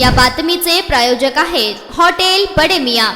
या बातमीचे प्रायोजक आहेत हॉटेल बडे मियां।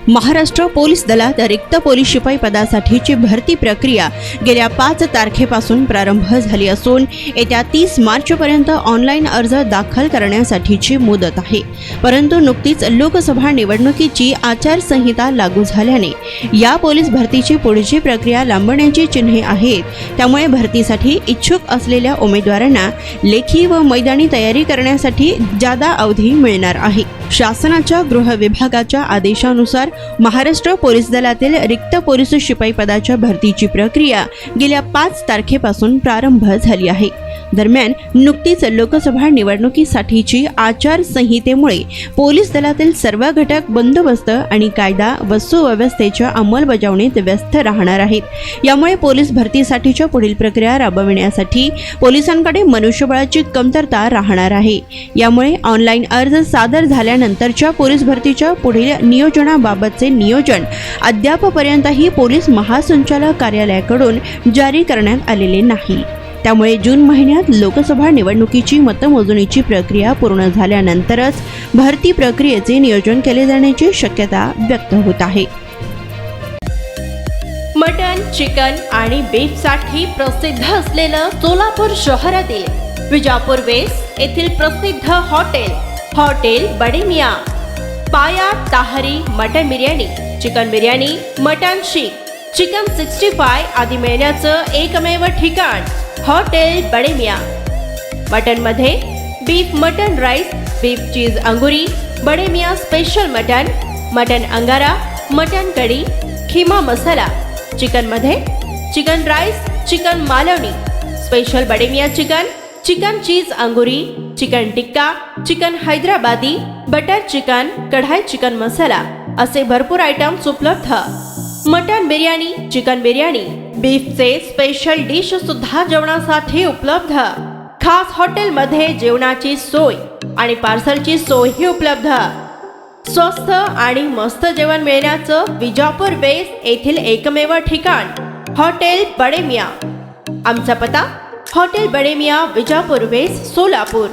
महाराष्ट्र पोलीस दलात रिक्त पोलीस शिपाई पदासाठीची भरती प्रक्रिया गेल्या 5 तारखेपासून प्रारंभ झाली असून येत्या 30 मार्चपर्यंत ऑनलाईन अर्ज दाखल करण्यासाठीची मुदत आहे। परंतु नुकतीच लोकसभा निवडणुकीची आचारसंहिता लागू झाल्याने या पोलीस भरतीची पुढची प्रक्रिया लांबण्याची चिन्हे आहेत। त्यामुळे भरतीसाठी इच्छुक असलेल्या उमेदवारांना लेखी व मैदानी तयारी करण्यासाठी जादा अवधी मिळणार आहे। शासनाच्या गृह विभागाच्या आदेशानुसार महाराष्ट्र पोलीस दलातील रिक्त पोलीस शिपाई पदाच्या भरतीची प्रक्रिया गेल्या 5 तारखेपासून प्रारंभ झाली आहे। दरम्यान नुकतीच लोकसभा निवडणुकीसाठीची आचारसंहितेमुळे पोलीस दलातील सर्व घटक बंदोबस्त आणि कायदा व सुव्यवस्थेच्या अंमलबजावणीत व्यस्त राहणार आहेत। यामुळे पोलीस भरतीसाठीच्या पुढील प्रक्रिया राबविण्यासाठी पोलिसांकडे मनुष्यबळाची कमतरता राहणार आहे। यामुळे ऑनलाईन अर्ज सादर झाल्यानंतरच्या पोलीस भरतीच्या पुढील नियोजनाबाबतचे नियोजन अद्यापपर्यंतही पोलीस महासंचालक कार्यालयाकडून जारी करण्यात आलेले नाही। त्यामुळे जून महिन्यात लोकसभा निवडणुकीची मतमोजणीची प्रक्रिया पूर्ण झाल्यानंतरच भरती प्रक्रियेचे नियोजन केले जाण्याची शक्यता व्यक्त होत आहे। मटन, चिकन आणि बीफसाठी प्रसिद्ध असलेलं सोलापूर शहरातील विजापूर वेस्ट येथील प्रसिद्ध हॉटेल बडे मियां। पाया ताहरी mutton biryani, chicken biryani, mutton शीख, चिकन 65 आदी मिळण्याचं एकमेव ठिकाण हॉटेल बडे मियां। मटन मध्ये beef mutton rice, beef cheese अंगुरी, बडे मियां स्पेशल मटन अंगारा, मटन कढी, खिमा मसाला। चिकन मध्ये chicken rice, chicken Malvani, special Bade Miyan chicken cheese अंगुरी, chicken tikka, chicken Hyderabadi, butter chicken, kadai chicken masala असे भरपूर आयटम्स उपलब्ध। मटन बिर्याणी, चिकन बिर्याणी, बीफचे स्पेशल डिश सुद्धा जेवणासाठी उपलब्ध। खास हॉटेलमध्ये जेवणाची सोय आणि पार्सलची सोयही उपलब्ध। स्वस्त आणि मस्त जेवण मिळण्याचं विजापूर वेस्ट येथील एकमेव ठिकाण हॉटेल बडे मियां। आमचा पत्ता हॉटेल बडे मियां, विजापूर वेस्ट, सोलापूर।